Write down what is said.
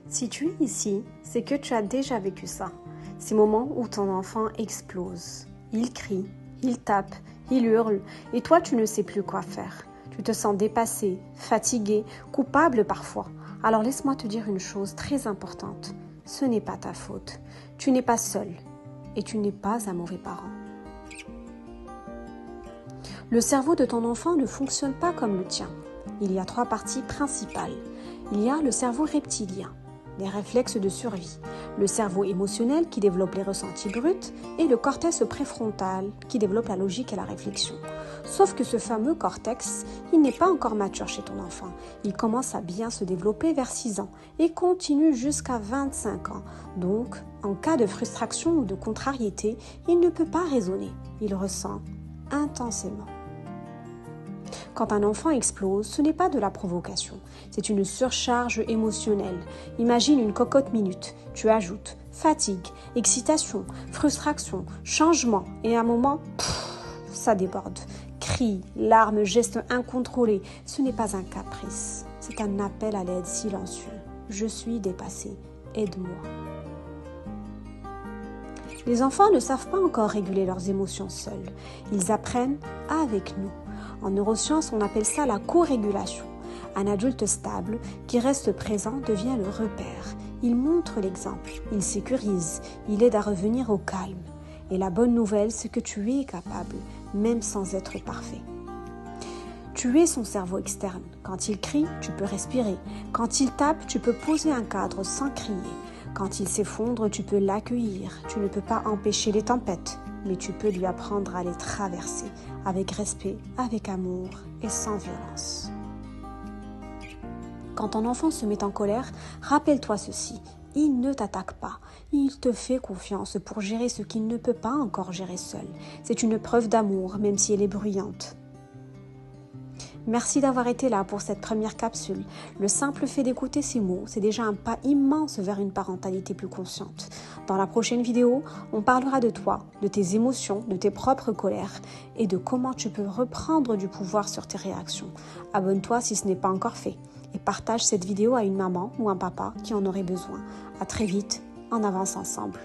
Si tu es ici, c'est que tu as déjà vécu ça. Ces moments où ton enfant explose. Il crie, il tape, il hurle, et toi tu ne sais plus quoi faire. Tu te sens dépassé, fatigué, coupable parfois. Alors laisse-moi te dire une chose très importante. Ce n'est pas ta faute. Tu n'es pas seul et tu n'es pas un mauvais parent. Le cerveau de ton enfant ne fonctionne pas comme le tien. Il y a 3 parties principales. Il y a le cerveau reptilien, les réflexes de survie, le cerveau émotionnel qui développe les ressentis bruts et le cortex préfrontal qui développe la logique et la réflexion. Sauf que ce fameux cortex, il n'est pas encore mature chez ton enfant. Il commence à bien se développer vers 6 ans et continue jusqu'à 25 ans. Donc, en cas de frustration ou de contrariété, il ne peut pas raisonner. Il ressent intensément. Quand un enfant explose, ce n'est pas de la provocation, c'est une surcharge émotionnelle. Imagine une cocotte minute, tu ajoutes fatigue, excitation, frustration, changement et à un moment, ça déborde. Cris, larmes, gestes incontrôlés, ce n'est pas un caprice, c'est un appel à l'aide silencieux. Je suis dépassé, aide-moi. Les enfants ne savent pas encore réguler leurs émotions seuls, ils apprennent avec nous. En neurosciences, on appelle ça la co-régulation. Un adulte stable qui reste présent devient le repère. Il montre l'exemple, il sécurise, il aide à revenir au calme. Et la bonne nouvelle, c'est que tu es capable, même sans être parfait. Tu es son cerveau externe. Quand il crie, tu peux respirer. Quand il tape, tu peux poser un cadre sans crier. Quand il s'effondre, tu peux l'accueillir. Tu ne peux pas empêcher les tempêtes, mais tu peux lui apprendre à les traverser avec respect, avec amour et sans violence. Quand ton enfant se met en colère, rappelle-toi ceci. Il ne t'attaque pas, il te fait confiance pour gérer ce qu'il ne peut pas encore gérer seul. C'est une preuve d'amour, même si elle est bruyante. Merci d'avoir été là pour cette première capsule. Le simple fait d'écouter ces mots, c'est déjà un pas immense vers une parentalité plus consciente. Dans la prochaine vidéo, on parlera de toi, de tes émotions, de tes propres colères et de comment tu peux reprendre du pouvoir sur tes réactions. Abonne-toi si ce n'est pas encore fait et partage cette vidéo à une maman ou un papa qui en aurait besoin. À très vite, on avance ensemble.